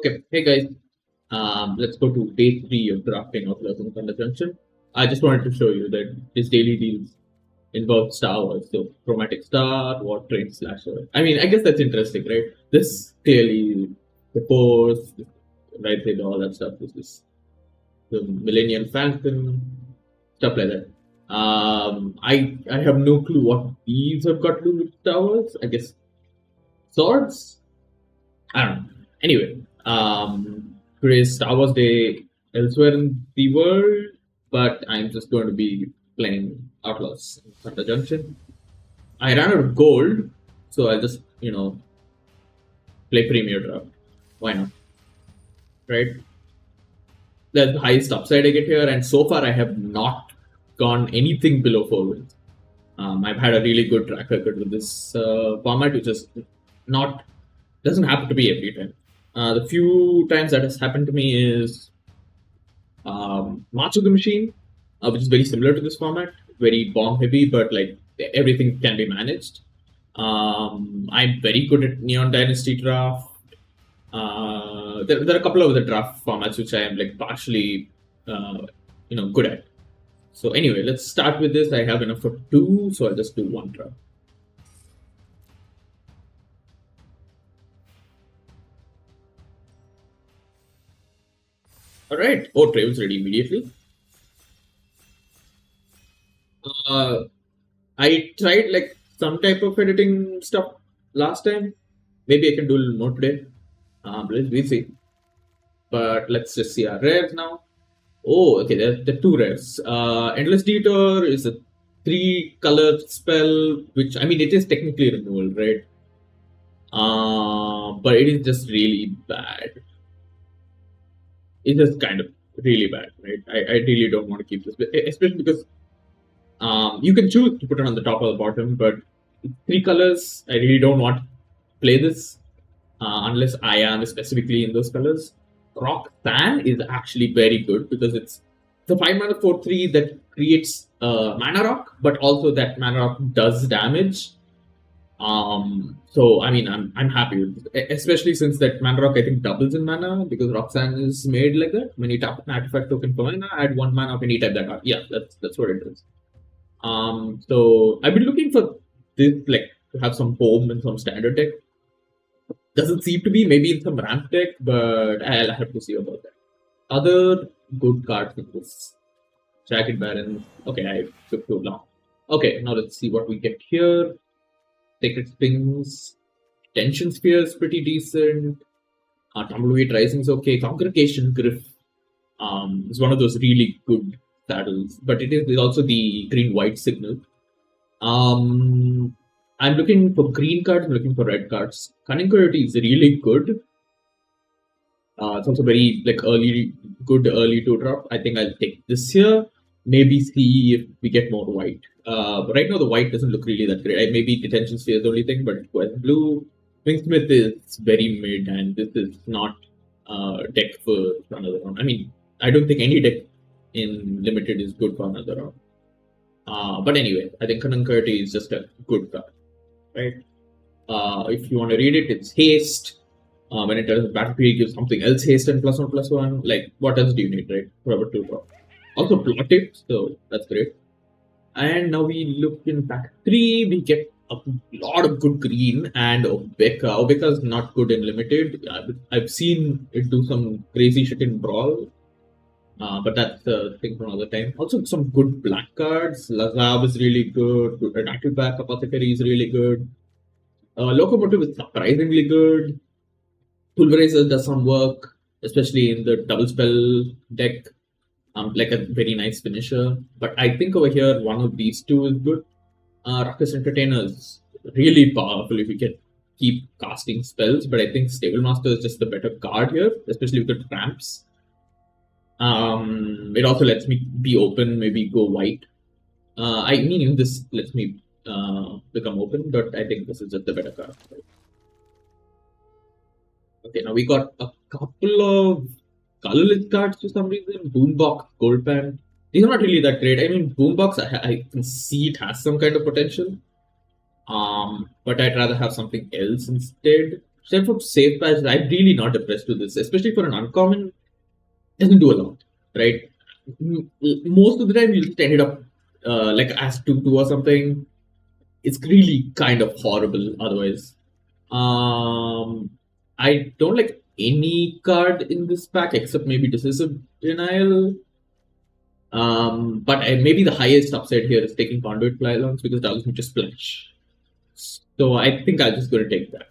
Okay, hey guys, let's go to day 3 of drafting Outlaws in the Junction. I just wanted to show you that this daily deals involve Star Wars, so Chromatic Star, War Train Slasher. I mean, I guess that's interesting, right? This clearly, the Force, right there, all that stuff. This is the Millennium Falcon, stuff like that. I have no clue what these have got to do with Star Wars. I guess swords. I don't know. Anyway, today's Star Wars Day elsewhere in the world, but I'm just going to be playing Outlaws in Thunder Junction. I ran out of gold, so I'll just, play Premier Draft. Why not? Right? That's the highest upside I get here, and so far I have not gone anything below 4 wins. I've had a really good track record with this format, which is not doesn't happen to be every time. The few times that has happened to me is March of the Machine, which is very similar to this format, very bomb heavy, but like everything can be managed. I'm very good at Neon Dynasty draft. There are a couple of other draft formats which I am like partially, good at. So anyway, let's start with this. I have enough for 2, so I'll just do 1 draft. Alright. Oh, Travel's ready immediately. I tried like some type of editing stuff last time. Maybe I can do a little more today. We'll see. But let's just see our rares now. Oh, okay, there are 2 rares. Endless Detour is a 3-color spell, which, I mean, it is technically removal, right? But it is just really bad. It's just kind of really bad, right? I really don't want to keep this, especially because you can choose to put it on the top or the bottom, but 3 colors, I really don't want to play this unless I am specifically in those colors. Roxanne is actually very good because it's the 5 mana 4/3 that creates mana rock, but also that mana rock does damage. So I mean, I'm happy with this, especially since that mana rock I think doubles in mana because Roxanne is made like that. When you tap an artifact token for mana, add 1 mana of any type that card. Yeah, that's what it is. So I've been looking for this like to have some home and some standard deck. Doesn't seem to be, maybe in some ramp deck, but I'll have to see about that. Other good cards in this. Jacket Baron. Okay, I took too long. Okay, now let's see what we get here. Sacred Spings. Tension Sphere is pretty decent. Tumbleweed Rising is okay. Congregation Griff is one of those really good saddles, but it is also the green-white signal. I'm looking for green cards, I'm looking for red cards. Cunning Coyote is really good. It's also very like early to drop. I think I'll take this here. Maybe see if we get more white. But right now the white doesn't look really that great. Maybe Detention Sphere is the only thing, but Quest Blue. Wingsmith is very mid, and this is not deck for another round. I mean, I don't think any deck in Limited is good for another round. But anyway, I think Cunning Coyote is just a good card. Right? If you want to read it, it's haste. When it does battlefield, gives something else haste and +1/+1. Like, what else do you need, right? For a 2-drop. Also plot it, so that's great. And now we look in pack 3, we get a lot of good green and Obeka. Obeka is not good in limited. I've seen it do some crazy shit in Brawl. But that's a thing for another time. Also, some good black cards. Lazab is really good. Active Back Apothecary is really good. Locomotive is surprisingly good. Pulverizer does some work, especially in the double spell deck. Like a very nice finisher. But I think over here, one of these 2 is good. Ruckus Entertainer is really powerful if you can keep casting spells. But I think Stable Master is just the better card here, especially with the tramps. It also lets me be open, maybe go white. I mean, even this lets me become open, but I think this is just the better card. Okay, now we got a couple of colorless cards for some reason. Boombox, Goldpan. These are not really that great. I mean, Boombox, I can see it has some kind of potential. But I'd rather have something else instead. Except for safe patches, I'm really not impressed with this, especially for an uncommon. Doesn't do a lot, right? Most of the time, you just ended up like as 2/2 or something. It's really kind of horrible otherwise. I don't like any card in this pack except maybe Decisive Denial. But maybe the highest upside here is taking Conduit Pylons because it allows me to splash. So I think I'm just going to take that.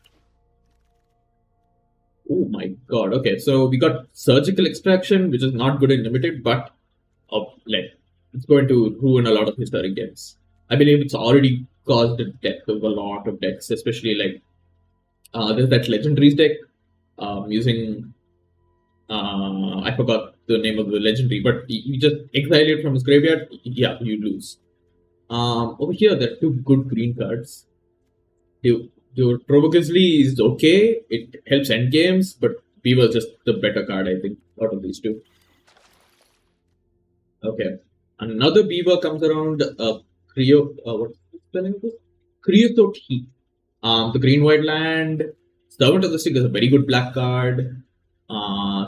Oh my god. Okay, so we got Surgical Extraction, which is not good in Limited, but like it's going to ruin a lot of historic decks. I believe it's already caused the death of a lot of decks, especially like there's that Legendaries deck using I forgot the name of the legendary, but you just exile it from his graveyard, yeah, you lose. Over here, there are two good green cards. The Trobogazli is okay, it helps end games, but Beaver is just the better card, I think, out of these two. Okay. Another Beaver comes around, what's the spelling of this? Creosote Heat. The green white land. Servant of the Stick is a very good black card.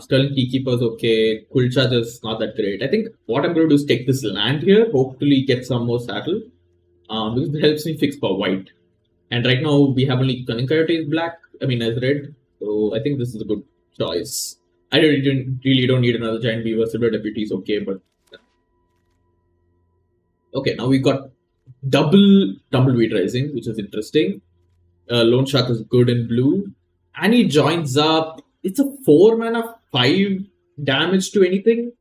Sterling Keykeeper is okay. Quill Charge is not that great. I think what I'm going to do is take this land here, hopefully get some more saddle, because it helps me fix for white. And right now we have only Cunning Coyote is black, as red. So I think this is a good choice. I really don't need another Giant Beaver. Silver Deputy is okay, but okay, now we got double Tumbleweed Rising, which is interesting. Lone Shark is good in blue. And he joins up. It's a 4 mana, 5 damage to anything.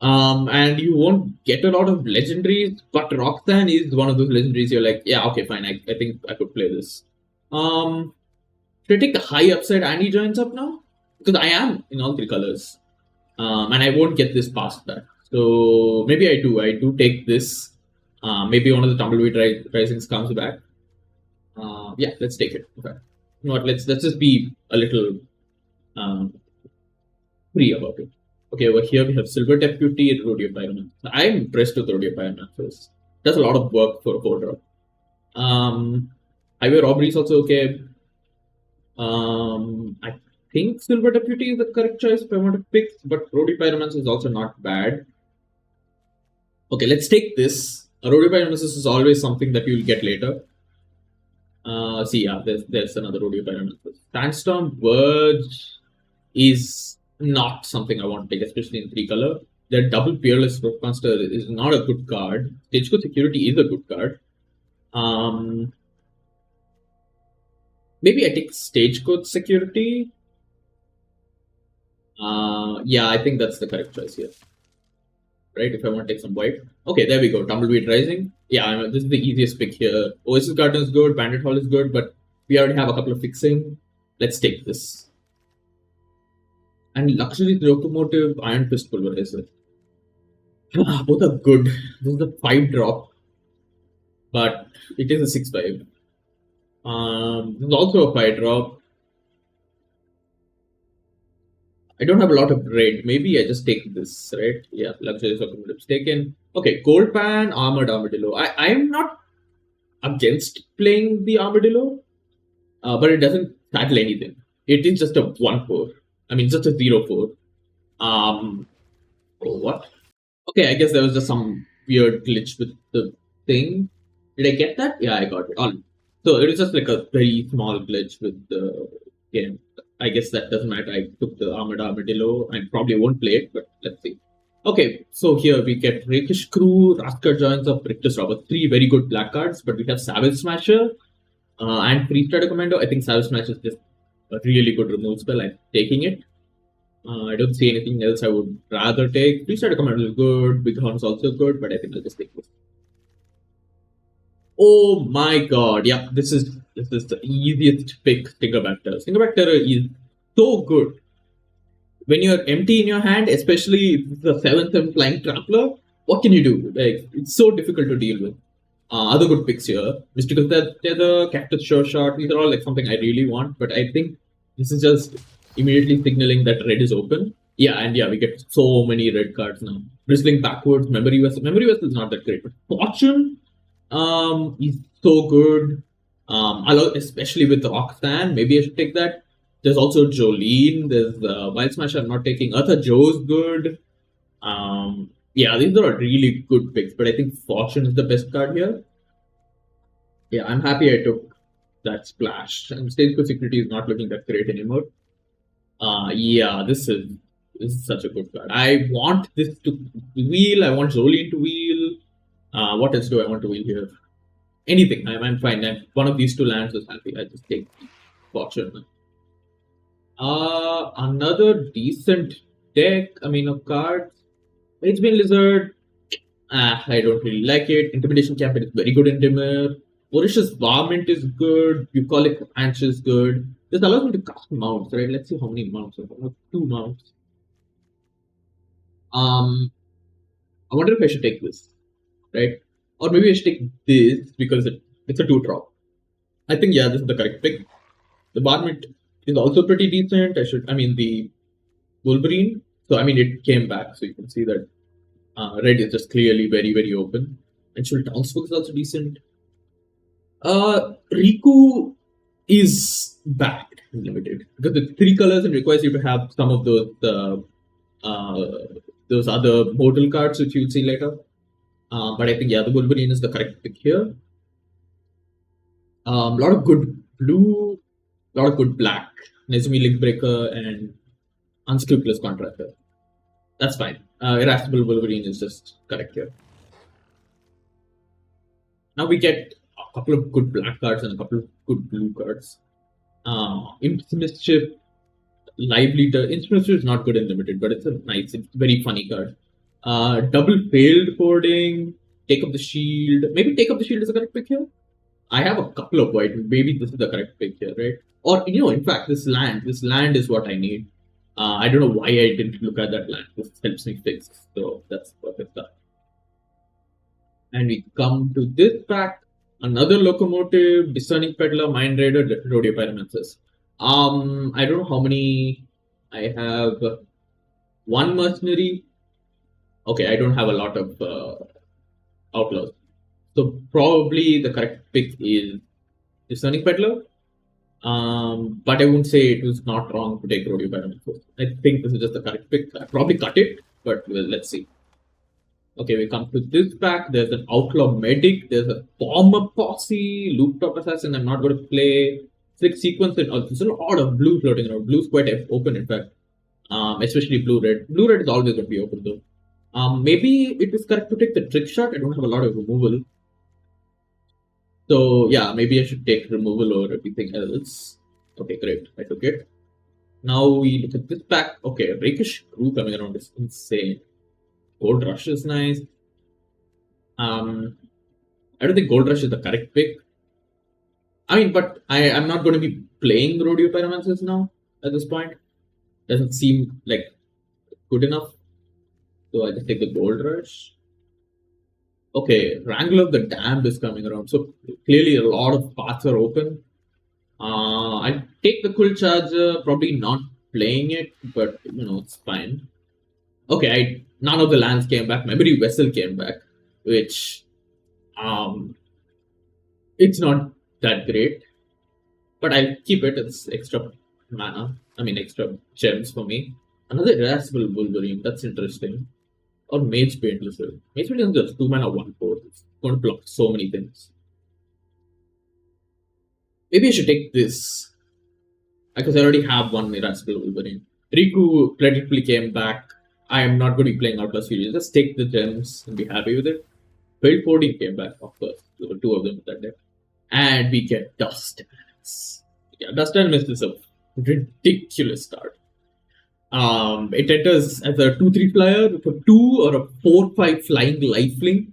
And you won't get a lot of legendaries, but Roxanne is one of those legendaries you're like, yeah, okay, fine, I think I could play this. Should I take the high upside and he joins up now? Because I am in all 3 colors. And I won't get this past that. So maybe I do. I do take this. Maybe one of the Tumbleweed Risings comes back. Yeah, let's take it. Okay. You know what? Let's just be a little free about it. Okay, over here we have Silver Deputy and Rodeo Pyromancer. I'm impressed with Rodeo Pyromancer. Does a lot of work for a 4-drop. Highway Robbery is also okay. I think Silver Deputy is the correct choice if I want to pick, but Rodeo Pyromancer is also not bad. Okay, let's take this. Rodeo Pyromancer is always something that you'll get later. See, yeah, there's another Rodeo Pyromancer. Sandstorm Verge is not something I want to take, especially in 3 color. Their double Peerless Roadmaster is not a good card. Stagecoach Security is a good card. Maybe I take Stagecoach Security. Yeah, I think that's the correct choice here. Right, if I want to take some white. Okay, there we go. Tumbleweed Rising. Yeah, this is the easiest pick here. Oasis Garden is good, Bandit Hall is good, but we already have a couple of fixing. Let's take this. And Luxury Locomotive, Iron Fist Pulverizer. Both are good. This is a 5-drop, but it is a 6/5. This is also a 5-drop. I don't have a lot of red. Maybe I just take this, right? Yeah, Luxury Locomotive is taken. Okay, Gold Pan, Armored Armadillo. I'm not against playing the Armadillo, but it doesn't tackle anything. It is just a 1/4. Just a 0/4. Oh, what? Okay, I guess there was just some weird glitch with the thing. Did I get that? Yeah, I got it. So it was just like a very small glitch with the game. I guess that doesn't matter. I took the Armored Armadillo. I probably won't play it, but let's see. Okay, so here we get Rakish Crew, Raskar joins up, Rictus Robber. 3 very good black cards, but we have Savage Smasher and Freestrider Commando. I think Savage Smasher is just a really good remove spell. I'm taking it. I don't see anything else I would rather take. Freestrider Commando is good. Bighorn is also good, but I think I'll just take this. Oh my god, yeah, this is the easiest pick, Stingerback Terror. Stingerback Terror is so good. When you're empty in your hand, especially the 7th flying Trampler, what can you do? Like, it's so difficult to deal with. Other good picks here. Mystical Tether, Cactus Sure Shot, these are all like something I really want, but I think this is just immediately signaling that red is open. Yeah, and yeah, we get so many red cards now. Bristling Backwards, Memory Vessel. Memory Vessel is not that great, but Fortune is so good. Especially with Roxanne, maybe I should take that. There's also Jolene. There's Wild Smash. I'm not taking. Eartha Joe's good. Yeah, these are really good picks, but I think Fortune is the best card here. Yeah, I'm happy I took that splash. And Stage for Security is not looking that great anymore. Yeah, this is such a good card. I want this to wheel. I want Jolene to wheel. What else do I want to wheel here? Anything. I'm fine. One of these two lands is happy. I just take Fortune. Another decent deck. I mean, of cards. H-Bane Lizard. I don't really like it. Intimidation Campaign is very good in Dimmer. Mauritius Varmint is good. Bucolic Ranch is good. This allows me to cast mounts, right? Let's see how many mounts I have. 2 mounts. I wonder if I should take this, right? Or maybe I should take this because it's a 2-drop. I think, yeah, this is the correct pick. The Varmint is also pretty decent. The Wolverine. So, it came back. So, you can see that red is just clearly very, very open. And Townsfolk is also decent. Riku is bad in limited because it's 3 colors and requires you to have some of those other mortal cards which you'll see later. But I think, yeah, the Wolverine is the correct pick here. A lot of good blue, a lot of good black. Nezumi Linkbreaker and Unscrupulous Contractor. That's fine. Irascible Wolverine is just correct here. Now we get a couple of good black cards and a couple of good blue cards. Imps Mischief, Lively. Imps Mischief is not good in limited, but it's very funny card. Double Failed Boarding, Take Up the Shield. Maybe Take Up the Shield is the correct pick here. I have a couple of white. Maybe this is the correct pick here, right? Or, in fact, this land is what I need. I don't know why I didn't look at that land. This helps me fix. So that's perfect stuff. And we come to this pack. Another Locomotive, Discerning Peddler, Mind Raider, Rodeo Pyromancer. I don't know how many I have. 1 Mercenary. Okay, I don't have a lot of Outlaws. So probably the correct pick is Discerning Peddler. But I wouldn't say it was not wrong to take Rodeo Pyromancer. I think this is just the correct pick. I probably cut it, but let's see. Okay, we come to this pack. There's an Outlaw Medic. There's a Bomber Posse, Looftop Assassin. I'm not going to play. It's Sequence. There's a lot of blue floating around. Blue's quite open, in fact. Especially blue-red. Blue-red is always going to be open, though. Maybe it is correct to take the Trick Shot. I don't have a lot of removal. So, yeah, maybe I should take removal or everything else. Okay, great. I took it. Now we look at this pack. Okay, Rakish Crew coming around is insane. Gold Rush is nice. I don't think Gold Rush is the correct pick. But I'm not going to be playing Rodeo Pyromancers now at this point. Doesn't seem like good enough. So I just take the Gold Rush. Okay, Wrangler of the Damned is coming around. So clearly a lot of paths are open. I take the Quill Charger, probably not playing it, but it's fine. Okay, none of the lands came back. Memory Vessel came back, which it's not that great, but I'll keep it. It's extra mana. Extra gems for me. Another Irascible Wolverine. That's interesting. Or Mage Paint Lizard. Mage Paint is just 2 mana 1/4. It's going to block so many things. Maybe I should take this because I already have 1 Irascible Wolverine. Riku predictably came back. I am not going to be playing Outlaws Fury. Just take the gems and be happy with it. Build 14 came back, of course. There were 2 of them that day. And we get Dust Animals. Yeah, Dust Animals is a ridiculous card. It enters as a 2/3 flyer for 2 or a 4/5 flying lifelink.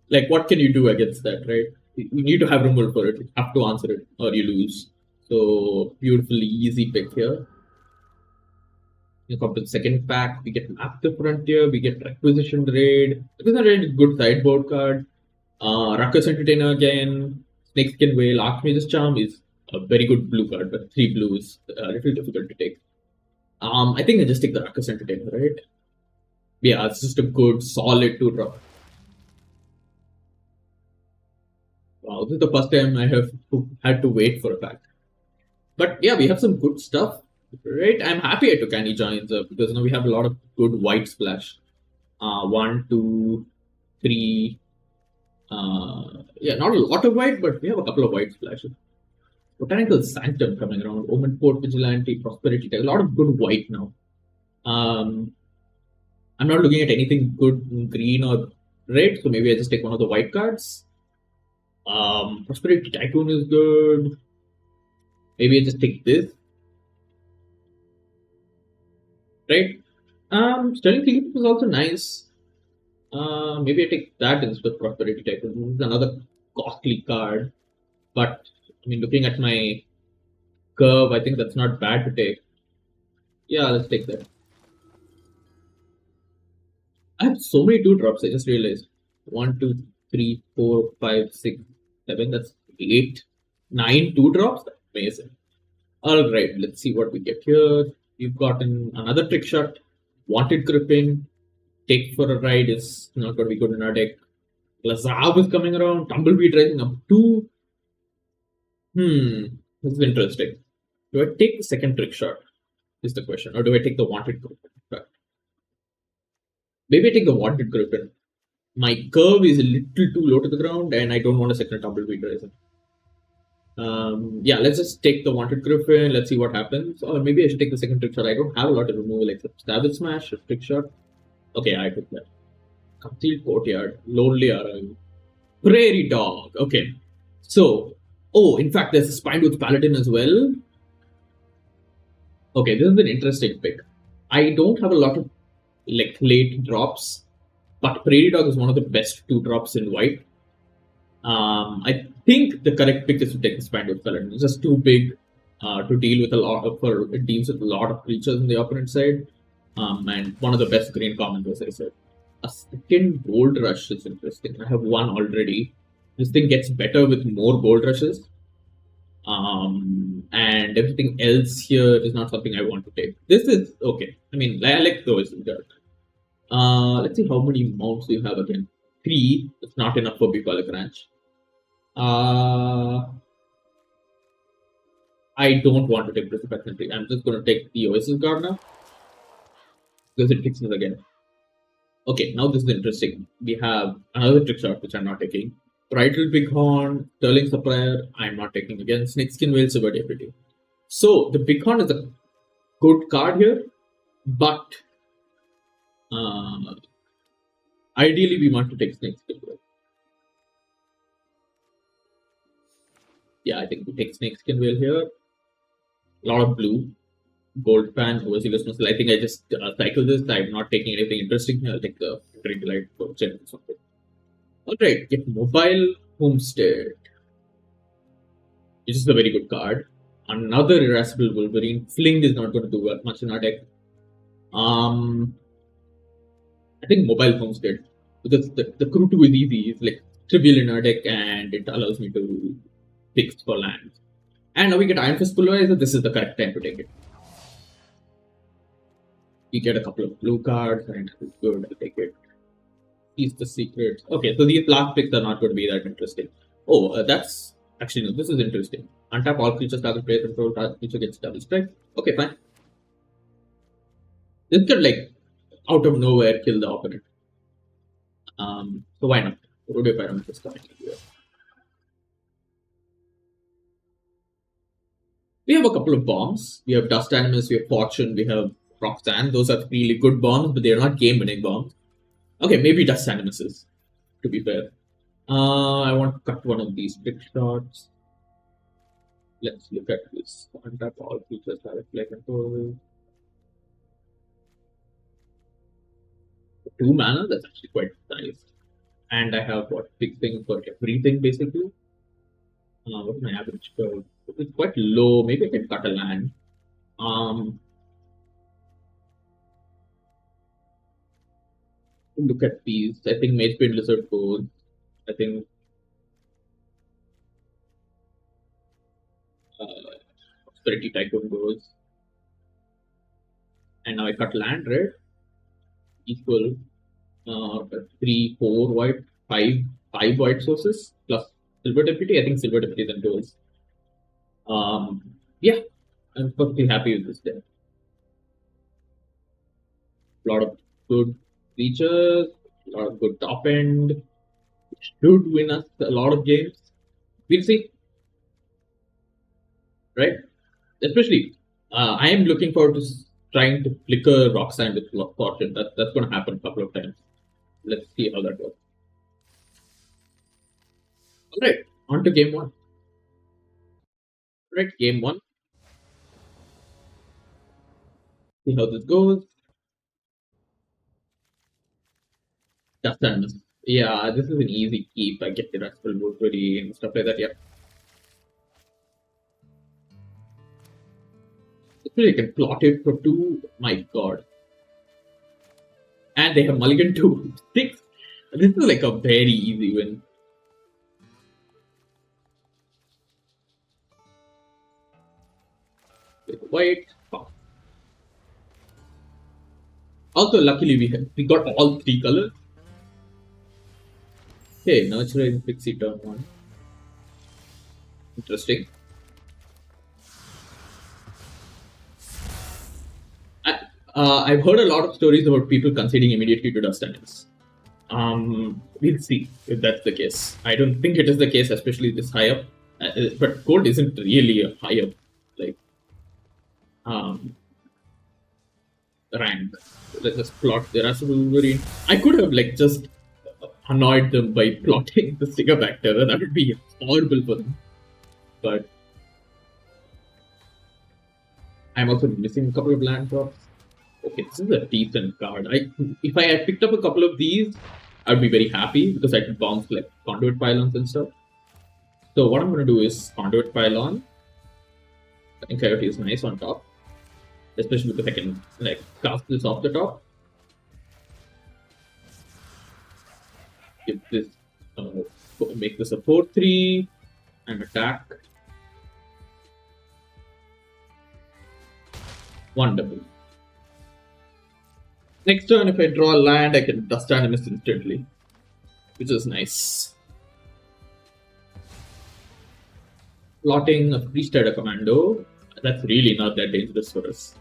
Like, what can you do against that, right? You need to have removal for it. You have to answer it or you lose. So, beautifully easy pick here. You come to the second pack, we get Map the Frontier, we get Requisition Raid. Requisition Raid is a good sideboard card. Ruckus Entertainer again. Snakeskin Whale, Archmage's Charm is a very good blue card, but 3 blue is a little difficult to take. I think I just take the Ruckus Entertainer, right? Yeah, it's just a good, solid 2-drop. This is the first time I have had to wait for a pack. But yeah, we have some good stuff, right? I'm happy I took any giants because now we have a lot of good white splash. 1, 2, 3. Yeah, not a lot of white, but we have a couple of white splashes. Botanical Sanctum coming around, Omen Port Vigilante, Prosperity Tech, a lot of good white now. I'm not looking at anything good in green or red, so maybe I just take one of the white cards. Prosperity Tycoon is good. Maybe I just take this. Right? Sterling Thief is also nice. Maybe I take that instead of Prosperity Tycoon. This is another costly card. But, I mean, looking at my curve, I think that's not bad to take. Yeah, let's take that. I have so many 2-drops, I just realized. 1, 2, 3, 4, 5, 6, 7, that's 8, 9 2-drops. Amazing. Alright, let's see what we get here. We've gotten another trick shot. Wanted Gripping. Take for a Ride is not going to be good in our deck. Lazav is coming around. Tumbleweed Rising up 2. This is interesting. Do I take the second trick shot? Is the question. Or do I take the Wanted Gripping? Maybe I take the Wanted Gripping. My curve is a little too low to the ground and I don't want a second Tumbleweed Rising. Yeah, let's just take the Wanted Griffin. Let's see what happens. Or maybe I should take the second trick shot. I don't have a lot of removal except Savage Smash, trick shot. Okay, I took that. Concealed Courtyard, Lonely Arrival, Prairie Dog. Okay, so in fact, there's a Spinetooth Paladin as well. Okay, this is an interesting pick. I don't have a lot of late drops, but Prairie Dog is one of the best 2-drops in white. I think the correct pick is to take the Spinetooth Paladin. It's just too big to deal with it deals with a lot of creatures on the opponent side. And one of the best green commons, as I said. A second Gold Rush is interesting. I have one already. This thing gets better with more Gold Rushes. And everything else here is not something I want to take. This is okay. I mean, I like those. Let's see how many mounts do you have again. 3. It's not enough for Bucolic Ranch. I don't want to take Precipice Entry. I'm just going to take the Oasis Guard now. Because it fixes again. Okay, now this is interesting. We have another trick shot which I'm not taking. Bridal Bighorn, Sterling Supplier, I'm not taking again. Snakeskin Veil, Silver Deputy. So the Bighorn is a good card here, but ideally we want to take Snakeskin Veil. Yeah, I think we take Snakeskin Veil here. A lot of blue. Gold Pan, Overseer's Missile. I think I just cycle this. I'm not taking anything interesting here. I'll take the Drink Light for Gen or something. Alright, get Mobile Homestead. This is a very good card. Another Irascible Wolverine. Fling is not going to do much in our deck. I think Mobile Homestead. Because the crew 2 is easy. It's like trivial in our deck and it allows me to fix for lands. And now we get Iron Fist Pulverizer. This is the correct time to take it. We get a couple of blue cards and it's good. I'll take it. These the secrets. Okay, so these last picks are not going to be that interesting. That's actually no. This is interesting. Untap all creatures target player control. Target creature gets double strike. Okay, fine. This could like out of nowhere kill the opponent. So why not? Rodeo Pyramid is coming here. We have a couple of bombs. We have Dust Animus. We have Fortune. We have Roxanne. Those are really good bombs, but they are not game-winning bombs. Okay, maybe Dust Animuses, to be fair. I want to cut one of these trick shots. Let's look at this. Untap all creatures direct play control. 2 mana, that's actually quite nice. And I have what fixing for everything basically. What's my average curve? It's quite low. Maybe I can cut a land. Look at these. I think Mageblade Lizard goes. I think Prosperity Tycoon goes. And now I cut land, right? Equal 3, 4 white, 5 white sources plus Silver Deputy? I think Silver Deputy then goes. Yeah, I'm perfectly happy with this deck. A lot of good features, a lot of good top end. Should win us a lot of games. We'll see, right? Especially, I am looking forward to trying to flicker Roxanne with Fortune. That's going to happen a couple of times. Let's see how that goes. All right, on to game one. All right, game one. See how this goes. Just done. Yeah, this is an easy keep. I get the Restful Woodbury and stuff like that. Yeah. Actually, I can plot it for 2. My god. And they have mulligan 2. 6. This is like a very easy win. With white. Oh. Also, luckily, we got all 3 colors. Okay, Nurturing Pixie turn 1. Interesting. I've heard a lot of stories about people conceding immediately to Dust Titans. We'll see if that's the case. I don't think it is the case, especially this high up. But gold isn't really a high up like rank. Let's just plot the Irascible Wolverine. I could have like just annoyed them by plotting the Stinger-back Terror. That would be horrible for them. But I'm also missing a couple of land drops. Okay, this is a decent card. If I had picked up a couple of these, I'd be very happy because I could bounce like conduit pylons and stuff. So what I'm going to do is conduit pylon. I think Coyote is nice on top, especially because I can like cast this off the top. Give this, make this a 4/3 and attack. 1 double. Next turn, if I draw a land, I can Dust Animus instantly, which is nice. Plotting a Freestyle Commando, that's really not that dangerous for us.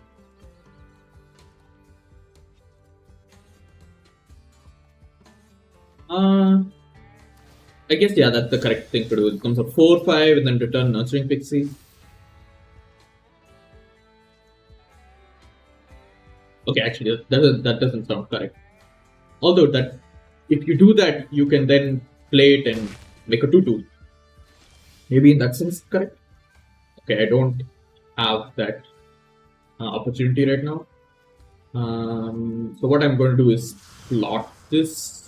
I guess, yeah, that's the correct thing to do. It becomes a 4/5 and then return Nurturing Pixie. Okay, actually, that doesn't sound correct. Although that, if you do that, you can then play it and make a 2/2. Maybe in that sense, correct. Okay, I don't have that opportunity right now. So what I'm going to do is plot this.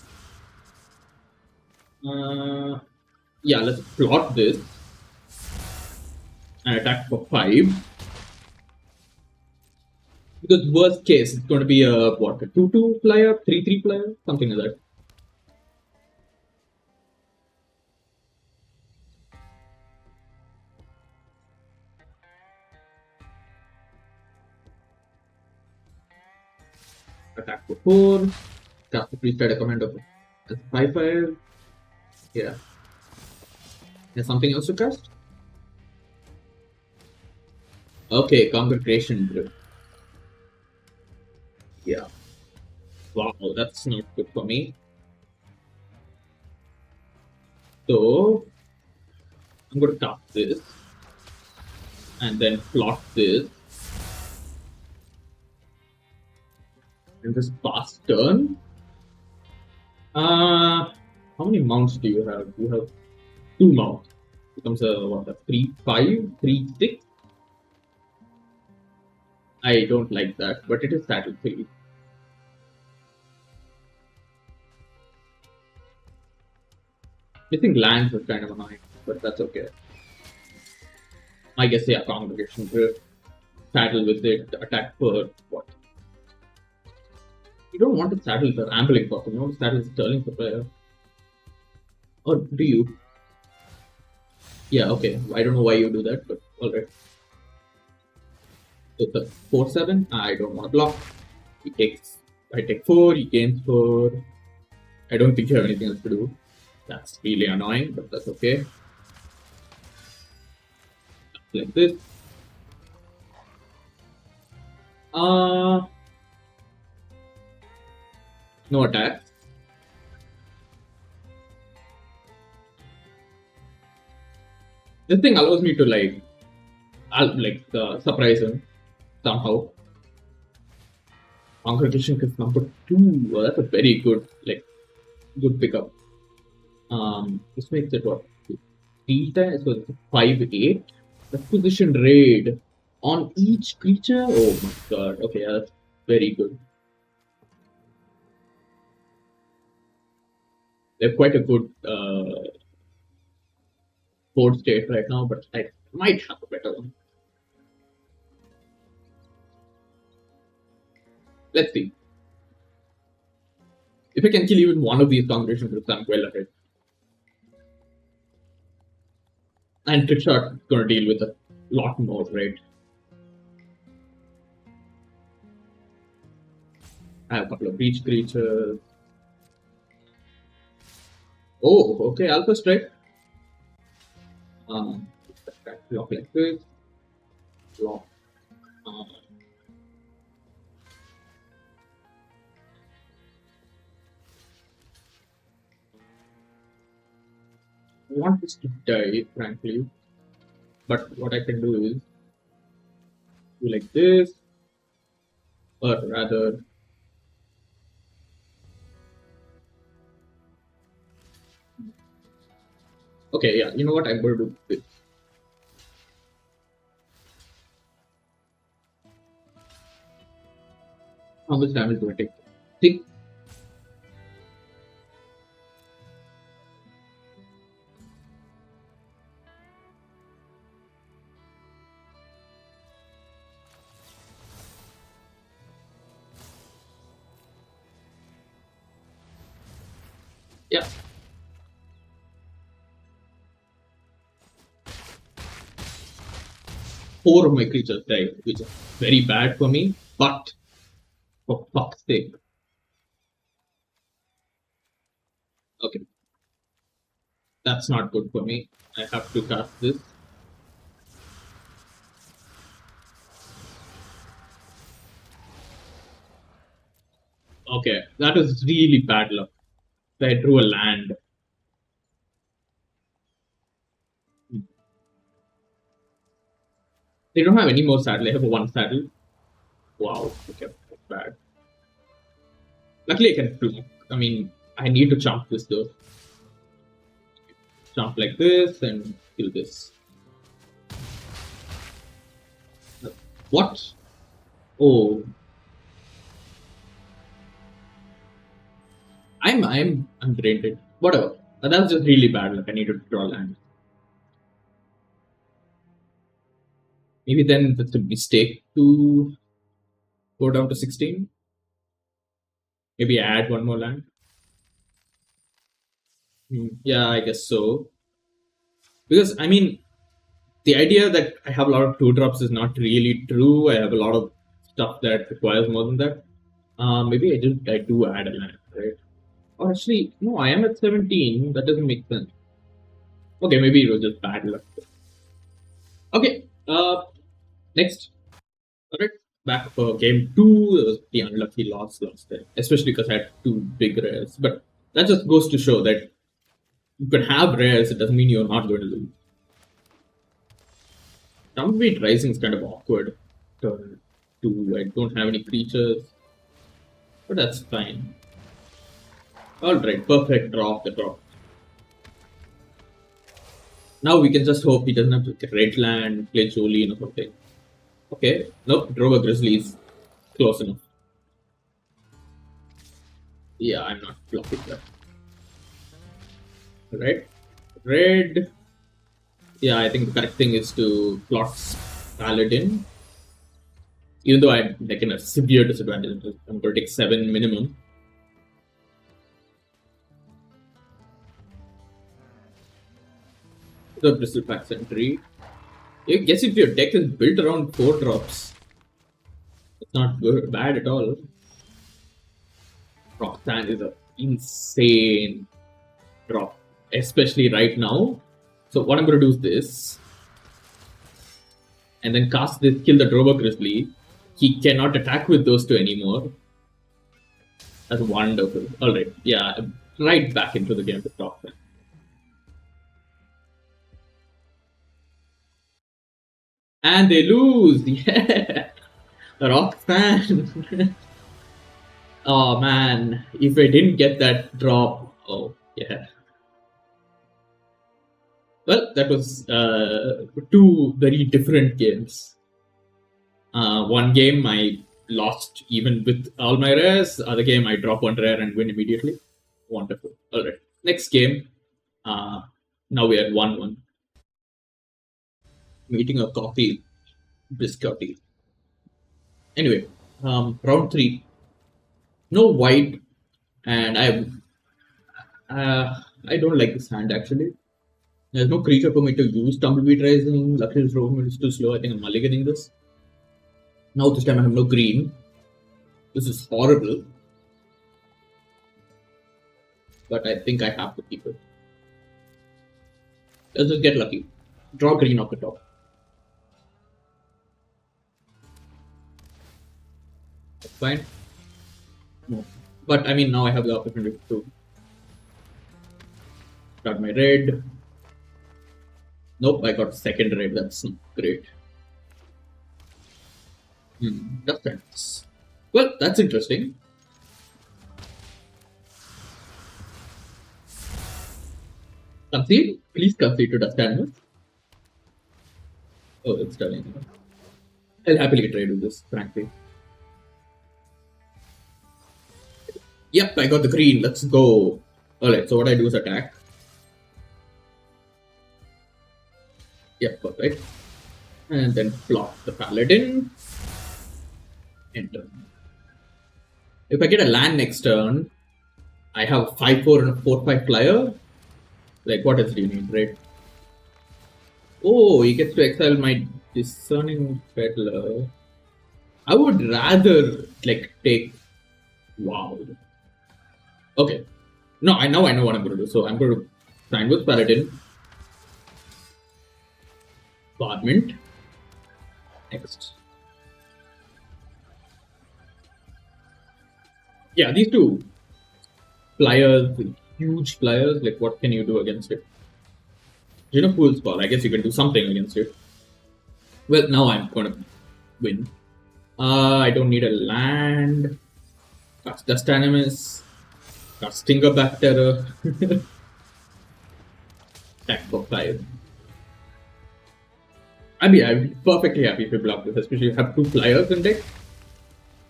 Yeah, let's plot this and attack for 5. Because worst case, it's going to be a 2/2 flyer, 3/3 flyer, something like that. Attack for 4. Cast the Freestyle Command of 5/5. Yeah. There's something else to cast? Okay, Congregation Drift. Yeah. Wow, that's not good for me. So, I'm going to cast this. And then plot this. And this past turn. How many mounts do you have? You have 2 mounts. Becomes a 3/5, 3/6. I don't like that, but it is saddle 3. Missing lands is kind of annoying, but that's okay. I guess, yeah, Congregation Drift. Saddle with it, attack for what? You don't want to saddle the Ambling Possum, you want to saddle Sterling for player. Or do you? Yeah, okay. I don't know why you do that, but alright. So the 4/7, I don't want to block. I take 4, he gains 4. I don't think you have anything else to do. That's really annoying, but that's okay. Like this. Uh, no attack. This thing allows me to surprise him somehow. Congratulations is number 2. That's a very good pickup. This makes it what? 3 times, so it's 5-8. The position raid on each creature. Oh my god. Okay, yeah, that's very good. They have quite a good board state right now, but I might have a better one. Let's see. If I can kill even one of these congregation groups, I'm well ahead. And Trickshot is going to deal with a lot more, right? I have a couple of breach creatures. Oh, okay, Alpha Strike. Block like this. Block. I want this to die, frankly. But what I can do is do like this, or rather, okay, yeah, you know what? I'm going to do this. How much damage do I take? 6. Yeah. Four of my creatures died, which is very bad for me, but for fuck's sake. Okay. That's not good for me. I have to cast this. Okay, that is really bad luck. I drew a land. They don't have any more saddle. I have one saddle. Wow, okay, that's bad. Luckily, I can block. I mean, I need to chomp this though. Chomp like this and kill this. What? Oh, I'm drained. Whatever. That's just really bad. Like I need to draw land. Maybe then that's a mistake to go down to 16. Maybe add one more land. Yeah, I guess so. Because I mean, the idea that I have a lot of 2-drops is not really true. I have a lot of stuff that requires more than that. Maybe I do add a land, right? Or actually, no, I am at 17. That doesn't make sense. Okay, maybe it was just bad luck. Okay, next. Alright, back for game 2. It was the unlucky loss last time, especially because I had 2 big rares. But that just goes to show that you can have rares, it doesn't mean you're not going to lose. Tumbleweed Rising is kind of awkward. Turn 2, I don't have any creatures, but that's fine. Alright, perfect draw off the draw. Now we can just hope he doesn't have to get red land, play Jolene or something. Okay, nope, drove a Grizzlies. Close enough. Yeah, I'm not blocking that. Alright, red. Yeah, I think the correct thing is to plot Paladin. Even though I'm like in a severe disadvantage, I'm going to take 7 minimum. The Bristol Pack Sentry. I guess if your deck is built around 4-drops, it's not good, bad at all. Roxanne is an insane drop, especially right now. So what I'm going to do is this. and then cast this, kill the Drover Grizzly. He cannot attack with those two anymore. That's wonderful. Alright, yeah, right back into the game to talk. And they lose! Yeah! Roxanne! Oh man, if I didn't get that drop, oh yeah. Well, that was two very different games. One game I lost even with all my rares. Other game I drop one rare and win immediately. Wonderful. All right. Next game. Now we are 1-1. Meeting a coffee biscotti. Anyway, round 3. No white, and I don't like this hand actually. There's no creature for me to use Tumbleweed Rising. Luxury's Roam is too slow. I think I'm mulliganing this. Now this time I have no green. This is horrible. But I think I have to keep it. Let's just get lucky. Draw green off the top. That's fine. No. But I mean, now I have the opportunity to start my red. Nope, I got second red. That's not great. That's well, that's interesting. Concede? Please concede to Dust Animals. Oh, it's done. I'll happily trade with this, frankly. Yep, I got the green. Let's go. Alright, so what I do is attack. Yep, perfect. And then block the Paladin. Enter. If I get a land next turn, I have a 5-4 and a 4-5 flyer. Like, what else do you need, right? Oh, he gets to exile my Discerning Peddler. I would rather, like, take... Wow. Okay. No, I know what I'm going to do. So I'm going to sign with Paladin. Varmint. Next. Yeah, these two flyers, huge flyers, like what can you do against it? You know, Fool's Ball, I guess you can do something against it. Well, now I'm gonna win. I don't need a land. Got Dust Animus. Got Stinger Back Terror. Attack for 5. I'm perfectly happy if you block this, especially if you have two flyers in deck.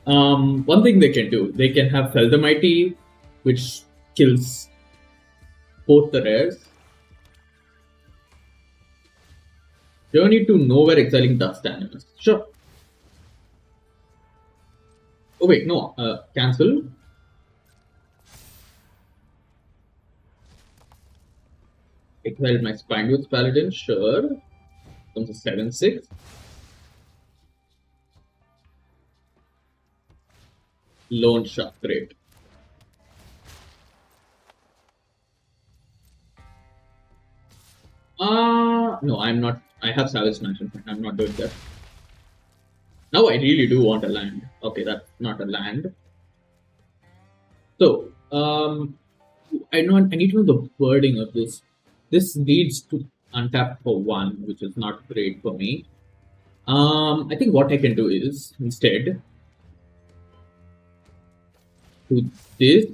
One thing they can do, they can have Fell the Mighty, which kills both the rares. Journey to Nowhere, exiling Dust Animus. Sure. Oh wait, no, cancel. Exile my Spinewoods Paladin, sure. Comes a 7-6. Loan Shark, great. No, I'm not. I have Savage Mansion. I'm not doing that. Now I really do want a land. Okay, that's not a land. So, I need to know the wording of this. This needs to untap for 1, which is not great for me. I think what I can do is instead do this.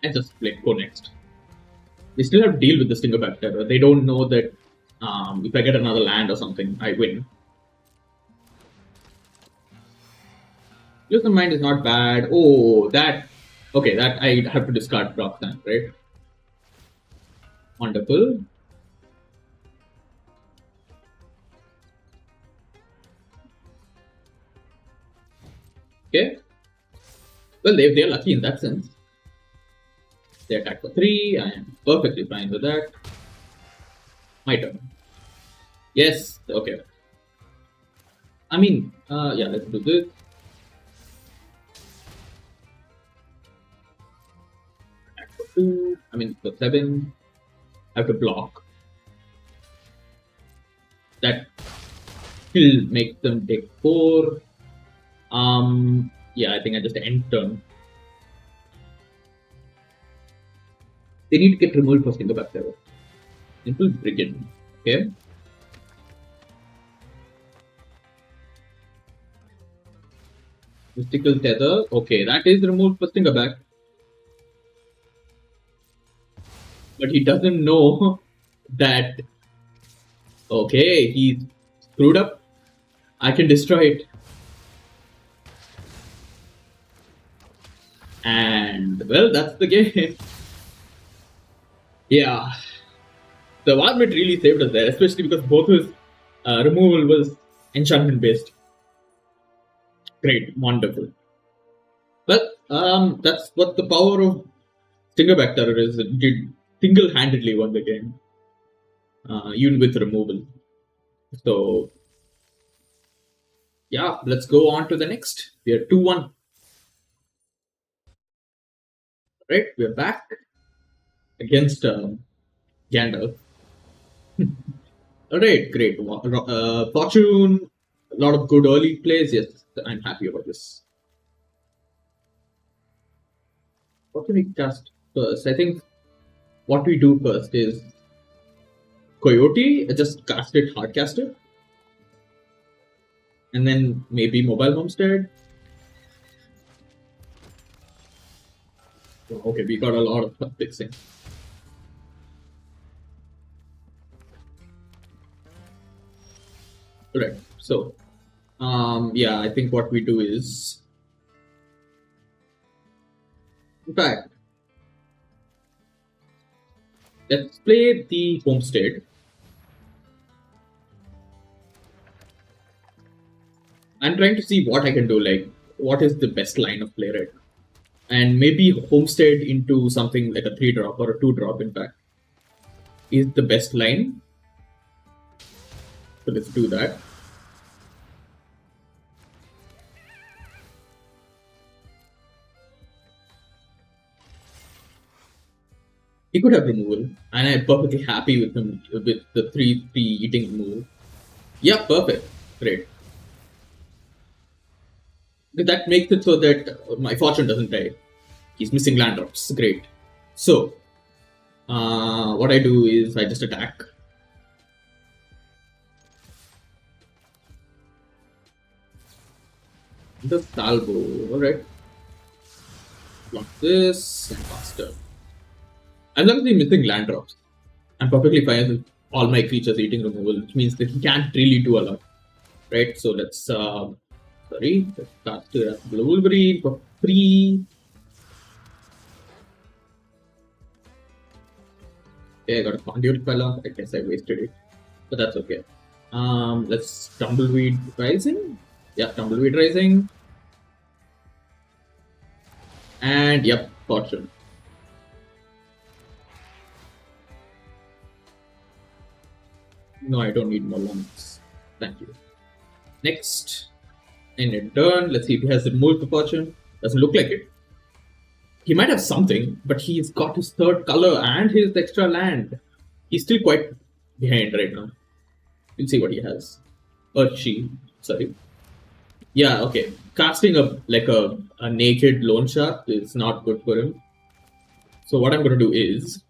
And just go next. We still have to deal with the Stinger Back Terror. They don't know that if I get another land or something, I win. Use the Mind is not bad. Oh, that... Okay, that I have to discard Roxanne, right? Wonderful. Okay. Well, they're lucky in that sense. They attack for 3. I am perfectly fine with that. My turn. Yes, okay. I mean, yeah, let's do this. Attack for 2. I mean, for 7. I have to block. That will make them take 4. Yeah, I think I just end turn. They need to get removed for Stinger back there. Simple Brigade. Okay. Mystical Tether. Okay, that is removed for Stinger back. But he doesn't know that. Okay, he's screwed up. I can destroy it. And, well, that's the game. Yeah. The Warmint really saved us there, especially because both his removal was enchantment based. Great, wonderful. But that's what the power of Stingerback Terror is. It did single-handedly won the game, even with removal. So, yeah, let's go on to the next. We are 2-1. Right, we're back against Gandalf. Alright, great. Fortune, a lot of good early plays. Yes, I'm happy about this. What can we cast first? I think what we do first is Coyote, just cast it, hard cast it. And then maybe Mobile Homestead. Okay, we got a lot of fixing. Right. So, yeah, I think what we do is, in fact, let's play the Homestead. I'm trying to see what I can do, like, what is the best line of play right now. And maybe Homestead into something like a 3-drop or a 2-drop, in fact, is the best line. So let's do that. He could have removal, and I'm perfectly happy with him with the 3-3 eating removal. Yeah, perfect. Great. That makes it so that my fortune doesn't die. He's missing land drops. Great. So, what I do is I just attack. The salvo, alright. Block this and faster. I'm not really missing land drops. I'm perfectly fine with all my creatures eating removal, which means that he can't really do a lot. Right? So let's let's cast Blue Wolverine for free. Okay, I got a conduit fella. I guess I wasted it. But that's okay. Let's Tumbleweed Rising. Yeah, Tumbleweed Rising. And yep, Fortune. No, I don't need more lumps. Thank you. Next, in a turn, let's see if he has removed the Fortune. Doesn't look like it. He might have something, but he's got his third color and his extra land. He's still quite behind right now. We'll see what he has. Or she, sorry. Yeah, okay. Casting a naked loan shark is not good for him. So what I'm going to do is,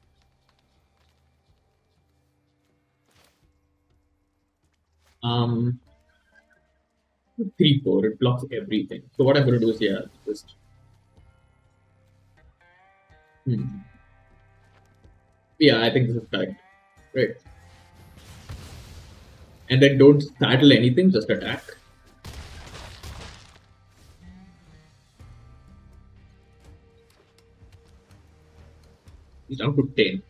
3-4, it blocks everything. So what I'm going to do is, yeah, just. Yeah, I think this is correct. Right. And then don't saddle anything, just attack. He's down to 10.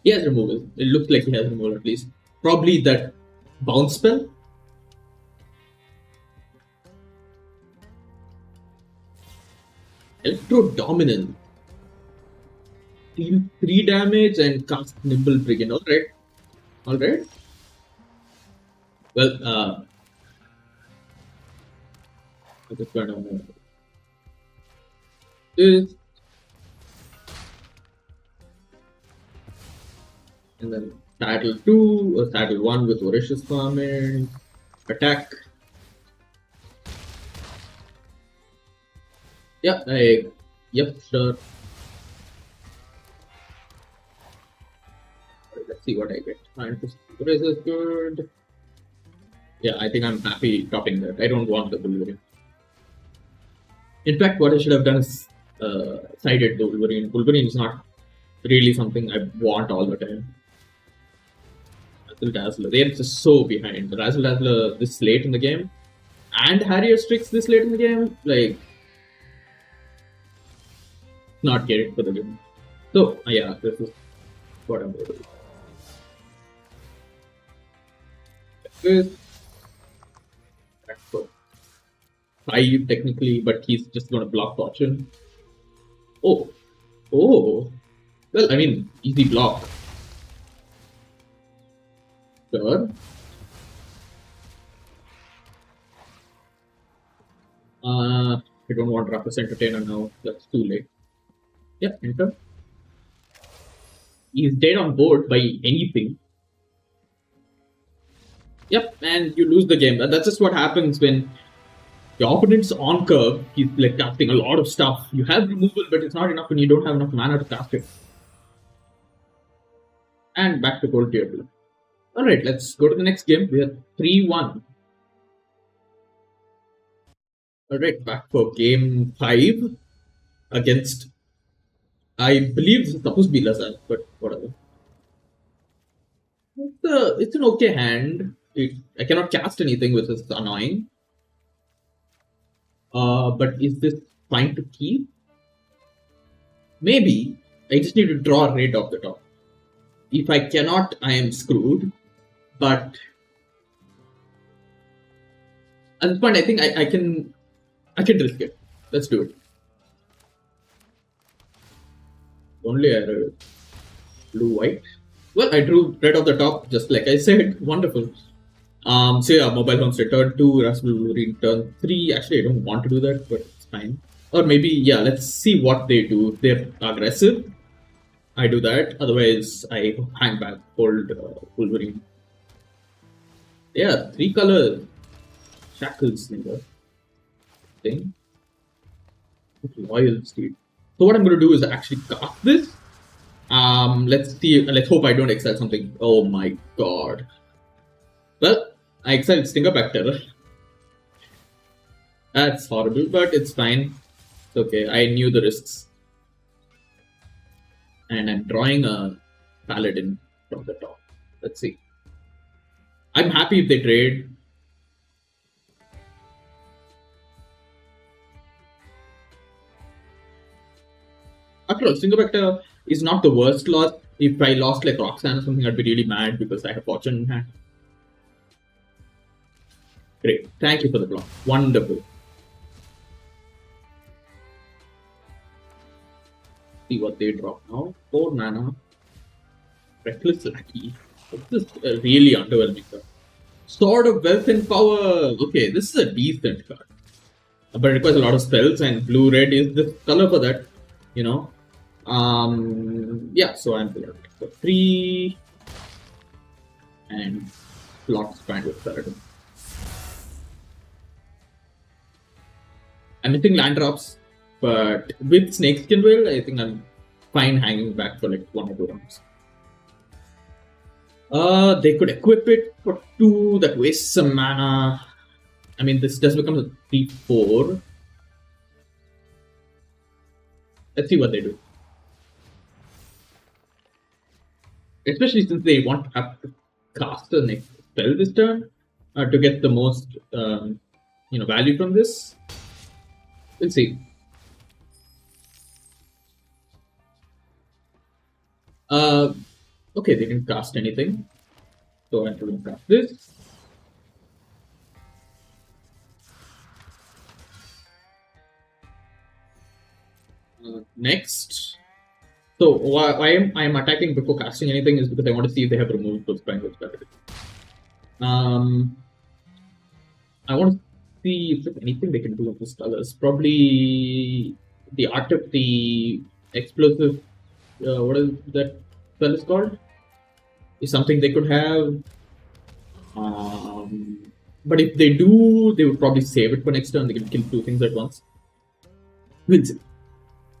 He has removal. It looks like he has removal at least. Probably that bounce spell. Electro Dominant. deal 3 damage and cast Nimble Brigand. Alright. Alright. Well, I'm just gonna this and then Saddle 2 or Saddle 1 with Voracious Farming. Attack. Yeah, yep, sure. Let's see what I get. This is good. Yeah, I think I'm happy topping that. I don't want the Wolverine. In fact, what I should have done is sided the Wolverine. Wolverine is not really something I want all the time. Razzle Dazzler. They're just so behind. The Razzle Dazzler this late in the game and Harrier Strix this late in the game, like, not getting for the game. So, yeah, this is what I'm going to do. This. That's good. 5 technically, but he's just going to block Fortune. Oh. Oh. Well, I mean, easy block. Sure. I don't want Ruckus Entertainer now. That's too late. Yep, enter. He's dead on board by anything. Yep, and you lose the game. That's just what happens when your opponent's on curve. He's like casting a lot of stuff. You have removal, but it's not enough when you don't have enough mana to cast it. And back to gold tier 2. Alright, let's go to the next game. We are 3-1. Alright, back for game 5 against, I believe this is supposed to be Lazar, but whatever. It's an okay hand. I cannot cast anything, which is annoying. But is this fine to keep? Maybe. I just need to draw a raid off the top. If I cannot, I am screwed. But at this point, I think I can risk it. Let's do it. Only arrow. Blue white. Well, I drew red off the top, just like I said. Wonderful. So yeah, mobile homestead turn 2, Raspberry turn 3. Actually, I don't want to do that, but it's fine. Or maybe, yeah, let's see what they do. They're aggressive. I do that. Otherwise, I hang back, hold Wolverine. Yeah, 3 colors. Shackles in the thing. Loyal Steed. So what I'm going to do is actually cast this. Let's see. Let's hope I don't excel something. Oh my god. Well, I excelled Stingerback Terror. That's horrible, but it's fine. It's okay. I knew the risks. And I'm drawing a Paladin from the top. Let's see. I'm happy if they trade. After all, Stingerback Terror is not the worst loss. If I lost like Roxanne or something, I'd be really mad because I have Fortune in hand. Great. Thank you for the block. Wonderful. See what they drop now. 4 mana. Reckless Lackey. This is really underwhelming card. Sword of Wealth and Power. Okay, this is a decent card. But it requires a lot of spells, and blue red is the color for that. You know. Yeah, so I'm pulling for 3 and plot expand with Paladin. I'm missing land drops, but with Snakeskin Will, I think I'm fine hanging back for like 1 or 2 rounds. They could equip it for 2, that wastes some mana. I mean, this does become a 3-4. Let's see what they do. Especially since they want to have to cast the next spell this turn to get the most value from this. We'll see. Okay, they didn't cast anything. So I'm going to cast this. Next. So why I'm attacking before casting anything is because I want to see if they have removed those triangles better. I want to see if there's anything they can do with these colors. Probably the art of the explosive. What is that spell is called? Is something they could have. But if they do, they would probably save it for next turn. They can kill two things at once. We'll see.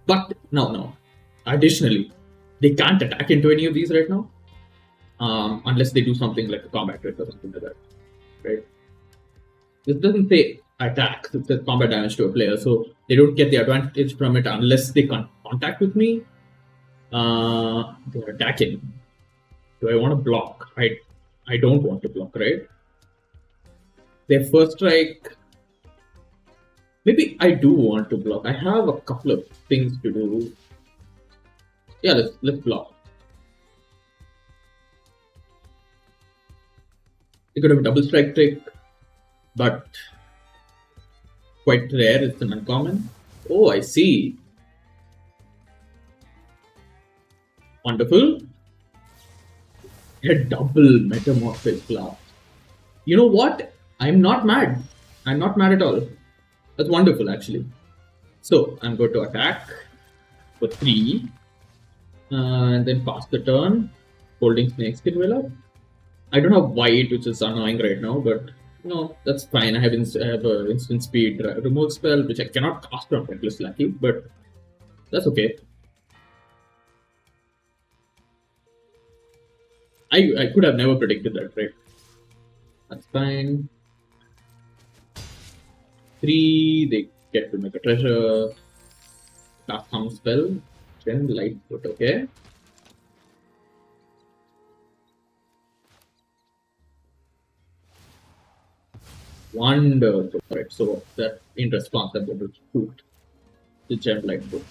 But no. Additionally, they can't attack into any of these right now, unless they do something like a combat trick or something like that, right? This doesn't say attack; it says combat damage to a player, so they don't get the advantage from it unless they can't contact with me. They're attacking. Do I want to block? I don't want to block, right? Their first strike. Maybe I do want to block. I have a couple of things to do. Yeah, let's block. They could have a double strike trick, but quite rare. It's an uncommon. Oh, I see. Wonderful. A double metamorphic blast. You know what? I'm not mad. I'm not mad at all. That's wonderful, actually. So I'm going to attack for 3. And then pass the turn, holding Snakeskin Villa. I don't have white, which is annoying right now, but no, that's fine. I have instant speed remove spell, which I cannot cast on Reckless Lackey, but that's okay. I could have never predicted that, right? That's fine. 3, they get to make a treasure, cast some spell. Then Lightfoot, okay. Wonderful. Right, so that in response, I'm going to shoot the Gem Lightfoot.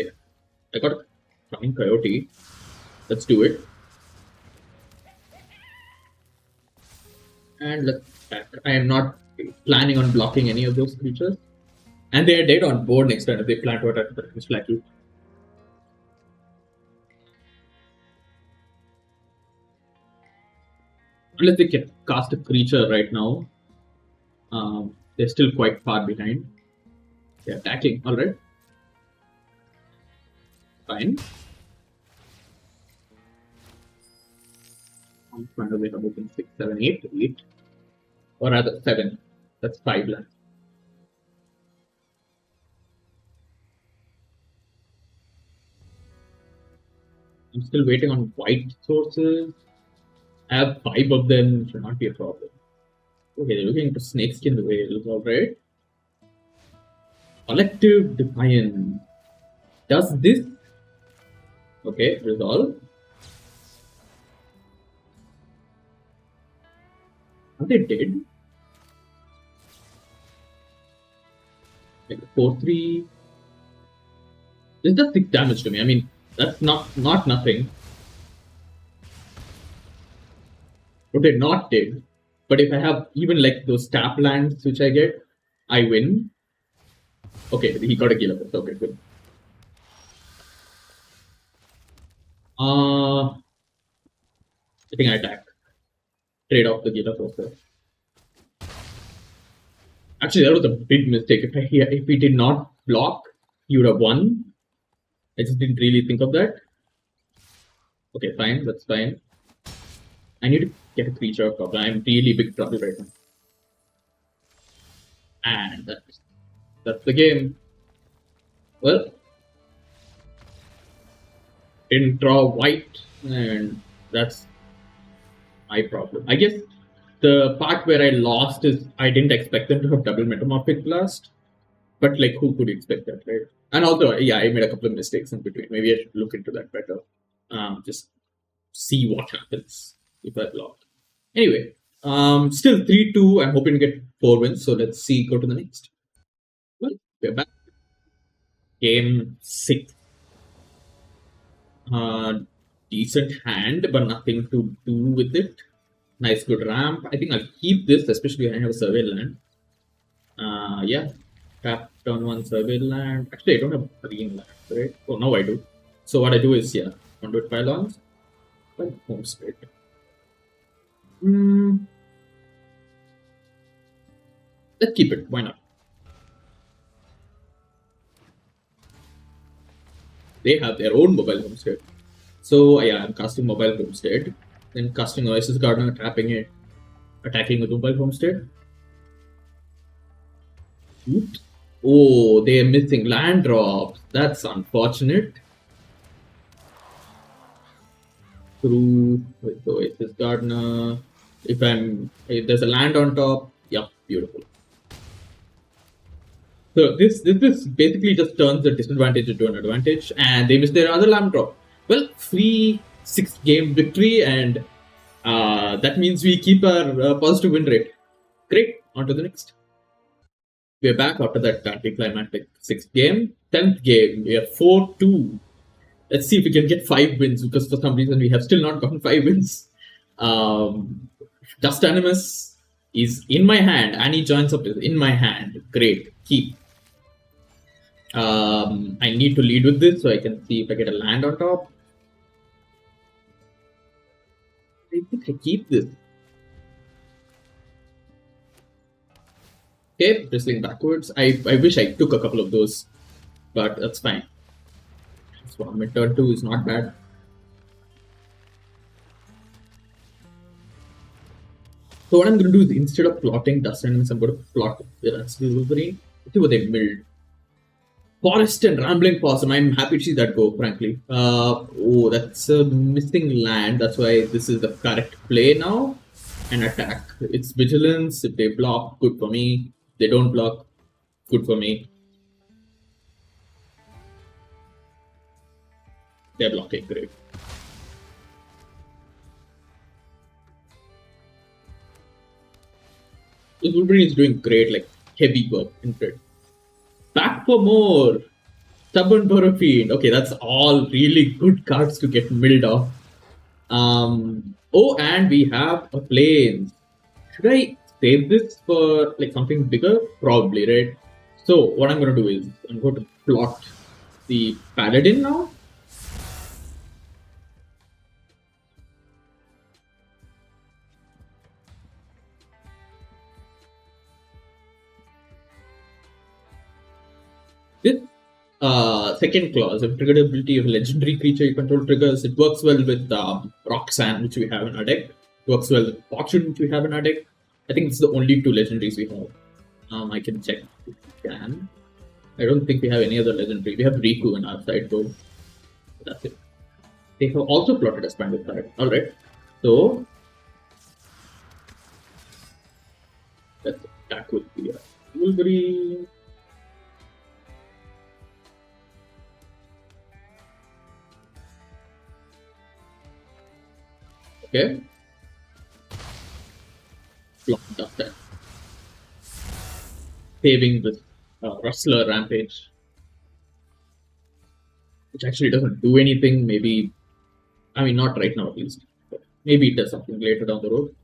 Okay. I got a Flying Coyote. Let's do it. And let's attack. I am not planning on blocking any of those creatures. And they are dead on board next turn if they plan to attack the Reckless Lackey. Unless they can cast a creature right now, they're still quite far behind. They're attacking, alright. Fine. I'm trying to wait about 6, 7, 8. Or rather 7. That's 5 lands. I'm still waiting on white sources. I have 5 of them, should not be a problem. Okay, they're looking into Snakeskin Whales, alright. Collective Defiance. Does this? Okay, resolve. Are they dead? Like 4-3. This does 6 damage to me. I mean, that's not nothing. Okay, not dead. But if I have even like those tap lands which I get, I win. Okay, he got a Gilapus. Okay, good. I think I attack. Trade off the Gilapus. Actually, that was a big mistake. If he did not block, he would have won. I just didn't really think of that. Okay, fine. That's fine. I need to get a creature of problem. I'm really big trouble right now. And that's the game. Well, didn't draw white, and that's my problem. I guess the part where I lost is I didn't expect them to have double Metamorphic Blast. But like, who could expect that, right? And also, yeah, I made a couple of mistakes in between. Maybe I should look into that better. Just see what happens if I block. Anyway, still 3-2. I'm hoping to get 4 wins. So let's see. Go to the next. Well, we're back. Game 6. Decent hand, but nothing to do with it. Nice, good ramp. I think I'll keep this, especially when I have a survey land. Yeah, tap Turn one survey land. Actually, I don't have green land, right? Oh, now I do. So what I do is, yeah, conduit pylons, and homestead. Hmm, let's keep it. Why not? They have their own mobile homestead. So yeah, I'm casting mobile homestead. Then casting Oasis Gardener, tapping it, attacking with mobile homestead. Oops. Oh, they are missing land drops. That's unfortunate. Through with Oasis Gardener. If there's a land on top, yeah, beautiful. So this basically just turns a disadvantage into an advantage, and they miss their other land drop. Well, free 6 game victory, and that means we keep our positive win rate. Great. On to the next. We're back after that anticlimactic 6th game. 10th game, we are 4-2. Let's see if we can get 5 wins, because for some reason we have still not gotten 5 wins. Dust Animus is in my hand. Annie joins up is in my hand. Great. Keep. I need to lead with this so I can see if I get a land on top. I think I keep this. Okay, bristling backwards. I wish I took a couple of those, but that's fine. So my turn 2 is not bad. So what I'm going to do is, instead of plotting Dust Animus, I'm going to plot Wolverine. Let's see what they milled. Forest and Rambling Possum. I'm happy to see that go, frankly. Oh, that's a missing land. That's why this is the correct play now. And attack. It's Vigilance. If they block, good for me. If they don't block, good for me. They're blocking, great. This Wolverine is doing great, like heavy work in trade. Back for more. Stubborn Fiend. Okay, that's all really good cards to get milled off. Oh, and we have a Plains. Should I save this for like something bigger? Probably, right? So what I'm going to do is, I'm going to plot the Paladin now. This second clause, if triggered ability of a legendary creature you control triggers, it works well with Roxanne, which we have in our deck. It works well with Fortune, which we have in our deck. I think it's the only 2 legendaries we have. I can check if we can. I don't think we have any other legendary. We have Riku in our side though. That's it. They have also plotted a Spangled card. Alright. So let's attack with the Wolverine. Okay. Block does that. Saving with Rustler Rampage. Which actually doesn't do anything. Maybe, I mean, not right now at least. But maybe it does something later down the road.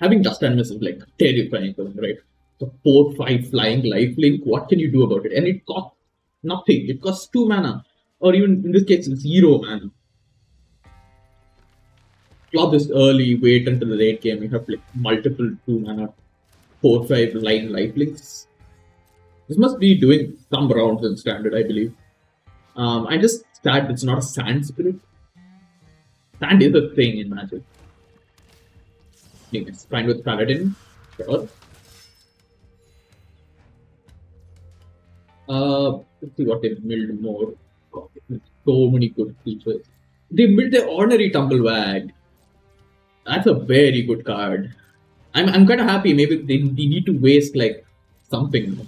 Having Dust Animus is like terrifying, right? The 4/5 flying lifelink, what can you do about it? And it costs nothing. It costs 2 mana. Or even in this case, 0 mana. Plot this early, wait until the late game. You have like multiple 2 mana, 4/5 line lifelinks. This must be doing some rounds in standard, I believe. I just sad it's not a sand spirit. Sand is a thing in Magic. Anyways, fine with Paladin. Sure. Let's see what they milled more. God, so many good features. They milled the Ordinary Tumblewag. That's a very good card. I'm kind of happy. Maybe they need to waste like something.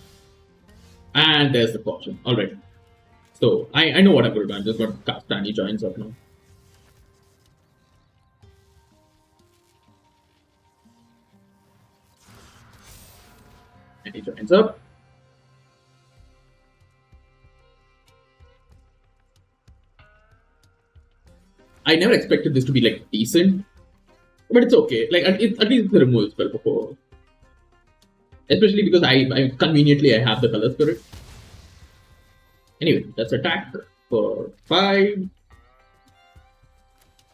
And there's the Fortune. Alright. So I know what I'm going to do. I'm just going to cast Danny Joins up now. And he joins up. I never expected this to be like decent, but it's okay. Like at least it's a removal spell before. Especially because I conveniently I have the colors for it. Anyway, that's attack for 5.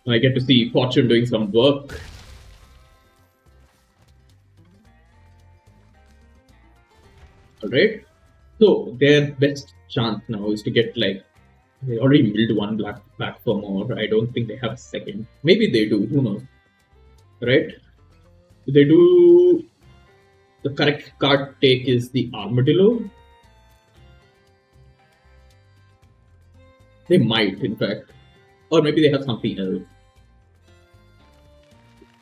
I get to see Fortune doing some work. Alright. So their best chance now is to get like they already milled one black for more. I don't think they have a second. Maybe they do, who knows? Right? If they do, the correct card take is the Armadillo. They might, in fact. Or maybe they have something else.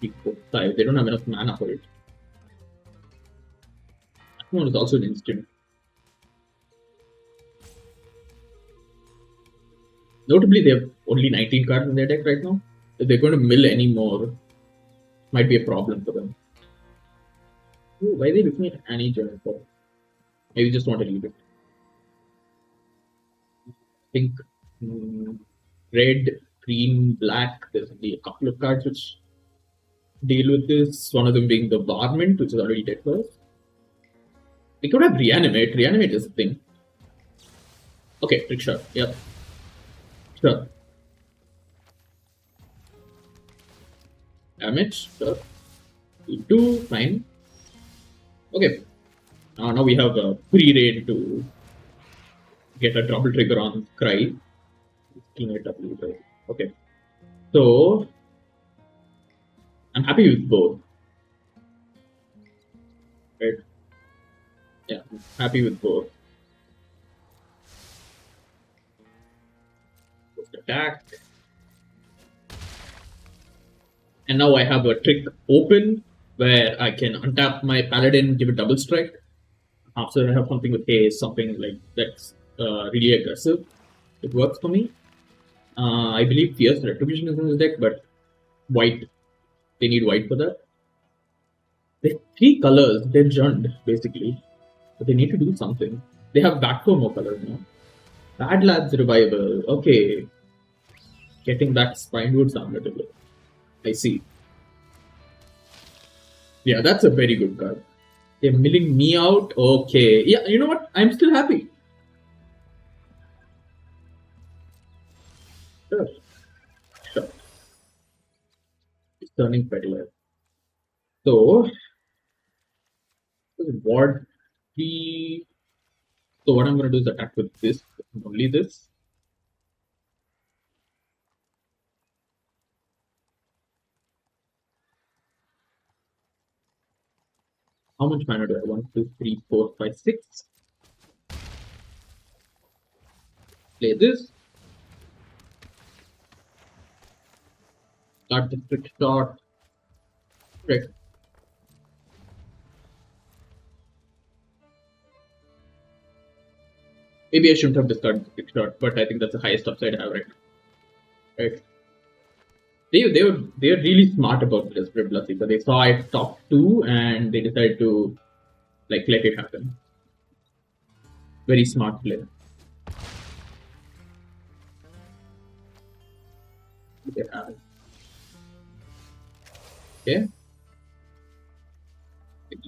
3, 4, 5. They don't have enough mana for it. That one is also an instant. Notably, they have only 19 cards in their deck right now. If they're going to mill any more, might be a problem for them. Ooh, why are they looking at Annie Journal for? Maybe just want to leave it. I think red, green, black. There's only a couple of cards which deal with this. One of them being the Varmint, which is already dead for us. We could have Reanimate. Reanimate is a thing. Okay, trick shot. Yep. Sure. Damage. Sure. 2, fine. Okay. Now we have a pre-raid to get a double trigger on Cry. Okay. So I'm happy with both. Right? Yeah, I'm happy with both. First attack. And now I have a trick open where I can untap my Paladin, give it double strike. After I have something with haste, something like that's really aggressive. It works for me. I believe Fierce Retribution is in this deck, but white. They need white for that. They have 3 colors. They're jund, basically. But they need to do something. They have back 4 more colors now. Bad Lads Revival. Okay. Getting back Spinewood's Armadillo. I see. Yeah, that's a very good card. They're milling me out. Okay. Yeah, you know what? I'm still happy. Sure. Sure. It's turning peddler. So, ward 3. So, what I'm going to do is attack with this. Only this. How much mana do I want? 1, 2, 3, 4, 5, 6. Play this. Start the trick shot. Right. Maybe I shouldn't have discarded the trick shot, but I think that's the highest upside I have right now. Right. They were really smart about the Desperate Bloodseeker. So they saw it top 2 and they decided to like let it happen. Very smart play. Okay.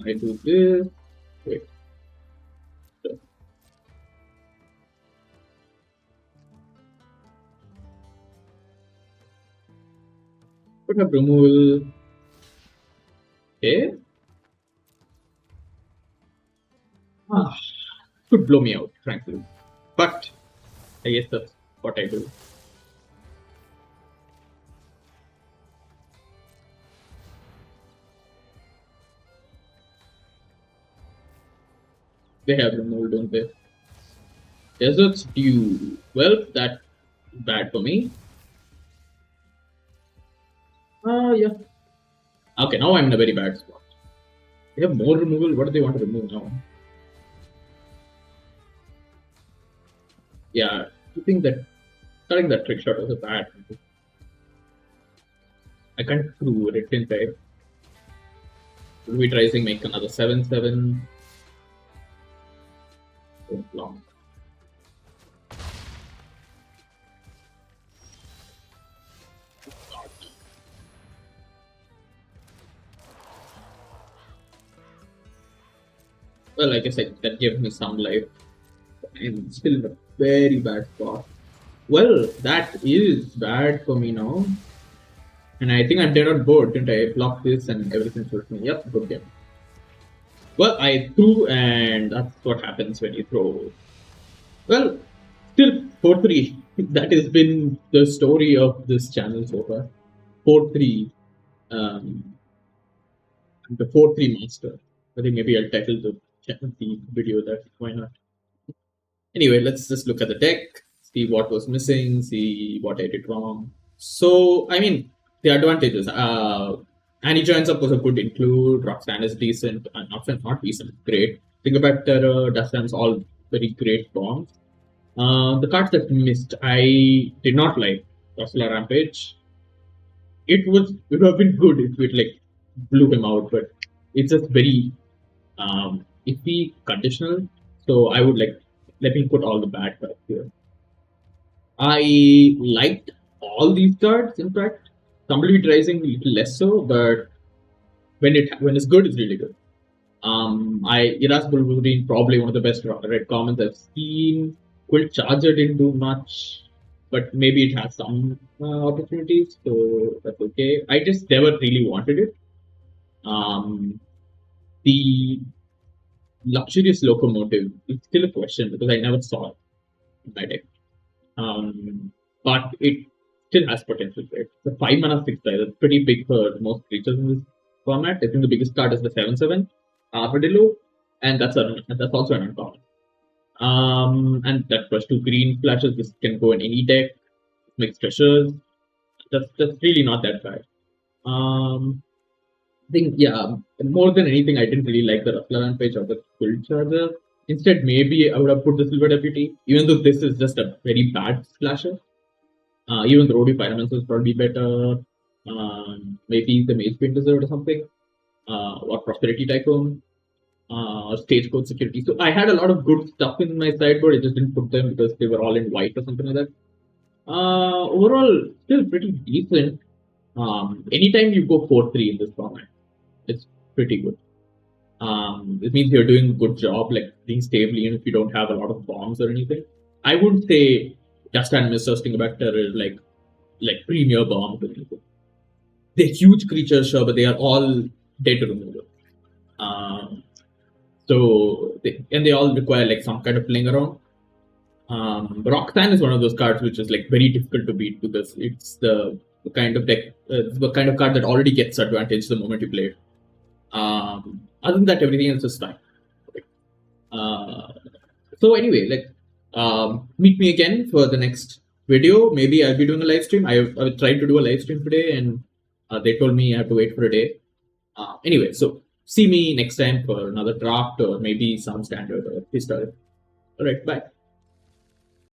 I do this. Wait. Put up removal. Okay. Could blow me out, frankly. But I guess that's what I do. They have removal, don't they? Desert's due. Well, that's bad for me. Yeah. Okay, now I'm in a very bad spot. They have more removal. What do they want to remove now? Yeah, I think that starting that trick shot was a bad. I can't prove it, didn't I? Will we try to make another 7/7? So long. Well, I guess that gave me some life. I'm still in a very bad spot. Well, that is bad for me now. And I think I'm dead on board, didn't I? Block this and everything should me. Yep, good game. Well, I threw, and that's what happens when you throw. Well, still 4-3. That has been the story of this channel so far. 4-3. Um, the 4-3 master. I think maybe I'll title the video that. Why not? Anyway, let's just look at the deck, see what was missing, see what I did wrong. So, I mean, the advantages. Annie joins up was a good include. Roxanne is decent. Not decent, great. Think about Terror, Dustlands, all very great bombs. The cards that missed, I did not like. Ursula Rampage. It would have been good if it like blew him out, but it's just very iffy conditional. So I would like let me put all the bad cards here. I liked all these cards. In fact, Tumbleweed Rising a little less so, but when it's good, it's really good. Irascible Wolverine probably one of the best red commons I've seen. Quilt Charger didn't do much, but maybe it has some opportunities, so that's okay. I just never really wanted it. The Luxurious Locomotive is still a question because I never saw it in my deck. But it still has potential, right? It's a 5 mana 6 die. That's pretty big for most creatures in this format. I think the biggest card is the 7/7 Armadillo, and that's also an uncommon. And that plus 2 green flashes. This can go in any deck. Makes treasures. That's really not that bad. I think more than anything, I didn't really like the Rustler page or the Quilt Charger. Instead, maybe I would have put the Silver Deputy, even though this is just a very bad splasher. Even the Roadie Fireman is probably better. Maybe the Mage Paint Wizard or something. Or Prosperity Tycoon. Or Stagecoach Security. So I had a lot of good stuff in my sideboard. I just didn't put them because they were all in white or something like that. Overall, still pretty decent. Anytime you go 4-3 in this format, it's pretty good. It means you're doing a good job, like being stable, even if you don't have a lot of bombs or anything. I wouldn't say Just and Miss or Stingabacter is like premier bomb or anything. They're huge creatures, sure, but they are all dead to removal. They all require like some kind of playing around. Roxanne is one of those cards which is like very difficult to beat because it's the kind of deck, the kind of card that already gets advantage the moment you play it. Other than that, everything else is fine. So anyway, meet me again for the next video. Maybe I'll be doing a live stream. I tried to do a live stream today, and they told me I have to wait for a day. Anyway, so see me next time for another draft or maybe some standard or historic. All right, bye.